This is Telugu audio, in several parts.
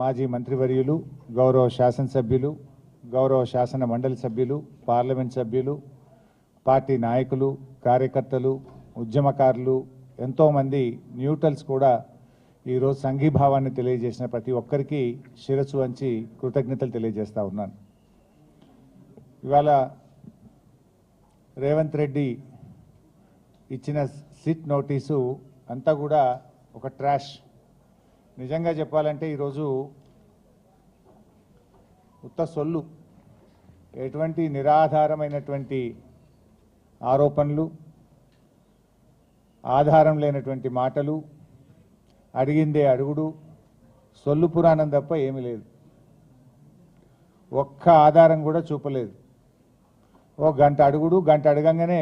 మాజీ మంత్రివర్యులు, గౌరవ శాసనసభ్యులు, గౌరవ శాసన మండలి సభ్యులు, పార్లమెంట్ సభ్యులు, పార్టీ నాయకులు, కార్యకర్తలు, ఉద్యమకారులు, ఎంతోమంది న్యూట్రల్స్ కూడా ఈరోజు సంఘీభావాన్ని తెలియజేసిన ప్రతి ఒక్కరికి శిరస్సు వంచి కృతజ్ఞతలు తెలియజేస్తా ఉన్నాను. ఇవాళ రేవంత్ రెడ్డి ఇచ్చిన సిట్ నోటీసు అంతా కూడా ఒక ట్రాష్. నిజంగా చెప్పాలంటే ఈరోజు ఉత్త సొల్లు, ఎటువంటి నిరాధారమైనటువంటి ఆరోపణలు, ఆధారం లేనటువంటి మాటలు, అడిగిందే అడుగుడు, సొల్లు పురాణం తప్ప ఏమీ లేదు. ఒక్క ఆధారం కూడా చూపలేదు. ఓ గంట అడుగుడు, గంట అడగంగానే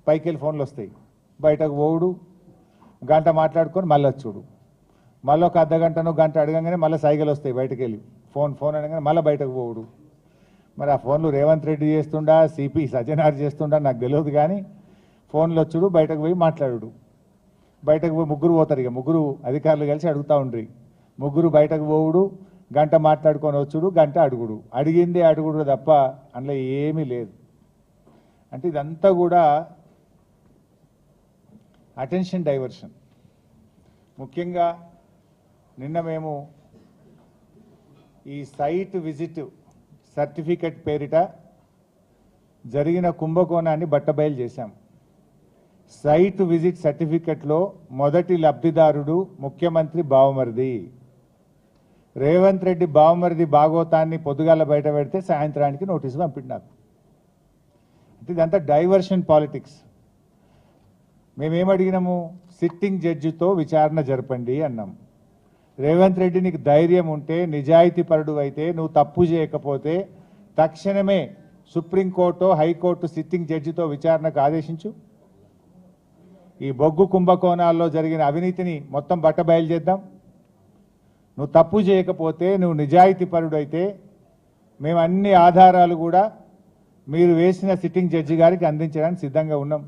పైకి వెళ్ళి ఫోన్లు వస్తాయి, బయటకు పోవుడు, గంట మాట్లాడుకొని మళ్ళీ వచ్చుడు, మళ్ళీ ఒక అర్ధగంటను గంట అడగంగానే మళ్ళీ సైకిల్ వస్తాయి, బయటకు వెళ్ళి ఫోన్ అనగానే మళ్ళీ బయటకు పోవుడు. మరి ఆ ఫోన్లు రేవంత్ రెడ్డి చేస్తుండా, సిపి సజ్జనార్ చేస్తుండా నాకు తెలియదు, కానీ ఫోన్లు వచ్చుడు, బయటకు పోయి మాట్లాడు. బయటకు పోయి ముగ్గురు పోతారు, ఇక ముగ్గురు అధికారులు కలిసి అడుగుతూ ఉండ్రి. ముగ్గురు బయటకు పోవుడు, గంట మాట్లాడుకొని వచ్చుడు, గంట అడుగుడు, అడిగిందే అడుగుడు తప్ప అందులో ఏమీ లేదు. అంటే ఇదంతా కూడా అటెన్షన్ డైవర్షన్. ముఖ్యంగా నిన్న మేము ఈ సైట్ విజిట్ సర్టిఫికెట్ పేరిట జరిగిన కుంభకోణాన్ని బట్టబయలు చేశాం. సైట్ విజిట్ సర్టిఫికెట్లో మొదటి లబ్ధిదారుడు ముఖ్యమంత్రి బావమరిది. రేవంత్ రెడ్డి బావమరిది భాగోతాన్ని పొద్దుగాల బయట పెడితే సాయంత్రానికి నోటీసు పంపిండు నాకు. అంటే ఇదంతా డైవర్షన్ పాలిటిక్స్. మేమేమడిగినాము? సిట్టింగ్ జడ్జితో విచారణ జరపండి అన్నాం. రేవంత్ రెడ్డి నీకు ధైర్యం ఉంటే, నిజాయితీపరుడు అయితే, నువ్వు తప్పు చేయకపోతే తక్షణమే సుప్రీంకోర్టు, హైకోర్టు సిట్టింగ్ జడ్జితో విచారణకు ఆదేశించు. ఈ బొగ్గు కుంభకోణాల్లో జరిగిన అవినీతిని మొత్తం బట్టబయలు చేద్దాం. నువ్వు తప్పు చేయకపోతే, నువ్వు నిజాయితీపరుడు అయితే మేము అన్ని ఆధారాలు కూడా మీరు వేసిన సిట్టింగ్ జడ్జి గారికి అందించడానికి సిద్ధంగా ఉన్నాం.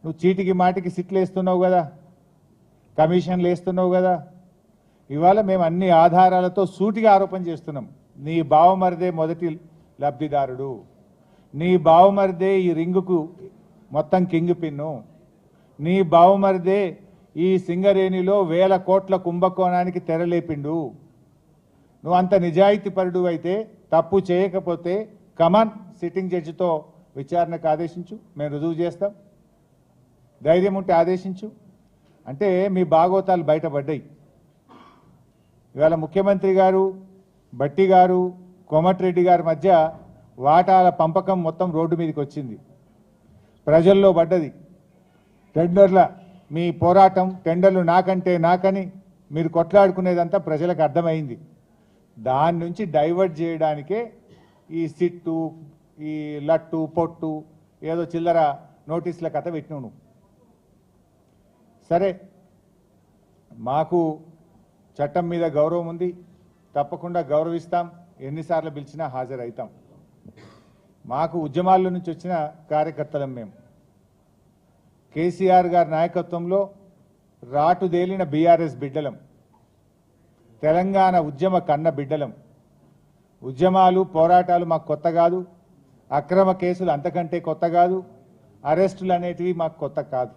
నువ్వు చీటికి మాటికి సిట్లు వేస్తున్నావు కదా, కమిషన్లు వేస్తున్నావు కదా. ఇవాళ మేము అన్ని ఆధారాలతో సూటిగా ఆరోపణ చేస్తున్నాం. నీ బావమరిదే మొదటి లబ్ధిదారుడు, నీ బావమరిదే ఈ రింగుకు మొత్తం కింగ్ పిన్ను, నీ బావమరిదే ఈ సింగరేణిలో 1000 కోట్ల కుంభకోణానికి తెరలేపిండు. నువ్వు అంత నిజాయితీపరుడు అయితే, తప్పు చేయకపోతే కమాన్ సిట్టింగ్ జడ్జితో విచారణకు ఆదేశించు, మేము రుజువు చేస్తాం. ధైర్యం ఉంటే ఆదేశించు. అంటే మీ భాగోతాలు బయటపడ్డాయి. ఇవాళ ముఖ్యమంత్రి గారు, భట్టి గారు, కోమటిరెడ్డి గారి మధ్య వాటాల పంపకం మొత్తం రోడ్డు మీదకి వచ్చింది, ప్రజల్లో పడ్డది. టెండర్ల మీ పోరాటం, టెండర్లు నాకంటే నాకని మీరు కొట్లాడుకునేదంతా ప్రజలకు అర్థమైంది. దాని నుంచి డైవర్ట్ చేయడానికే ఈ సిట్టు, ఈ లట్టు పొట్టు, ఏదో చిల్లర నోటీసుల కథ పెట్టినావు నువ్వు. సరే, మాకు చట్టం మీద గౌరవం ఉంది, తప్పకుండా గౌరవిస్తాం, ఎన్నిసార్లు పిలిచినా హాజరవుతాం. మాకు ఉద్యమాల నుంచి వచ్చిన కార్యకర్తలం మేము. కేసీఆర్ గారి నాయకత్వంలో రాటుదేలిన బీఆర్ఎస్ బిడ్డలం, తెలంగాణ ఉద్యమ కన్న బిడ్డలం. ఉద్యమాలు, పోరాటాలు మాకు కొత్త కాదు, అక్రమ కేసులు అంతకంటే కొత్త కాదు, అరెస్టులు అనేటివి మాకు కొత్త కాదు.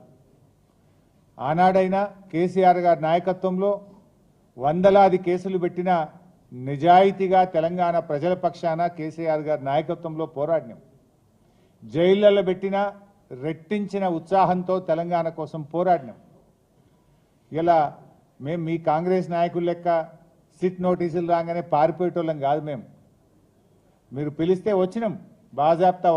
ఆనాడైనా కేసీఆర్ గారి నాయకత్వంలో వందలాది కేసులు పెట్టిన నిజాయితీగా తెలంగాణ ప్రజల పక్షాన కేసీఆర్ గారి నాయకత్వంలో పోరాడినాం. జైళ్లలో పెట్టిన రెట్టించిన ఉత్సాహంతో తెలంగాణ కోసం పోరాడినాం. ఇలా మేము మీ కాంగ్రెస్ నాయకుల లెక్క సిట్ నోటీసులు రాగానే పారిపోయేటోళ్ళం కాదు. మేము మీరు పిలిస్తే వచ్చినాం, బాజాప్తా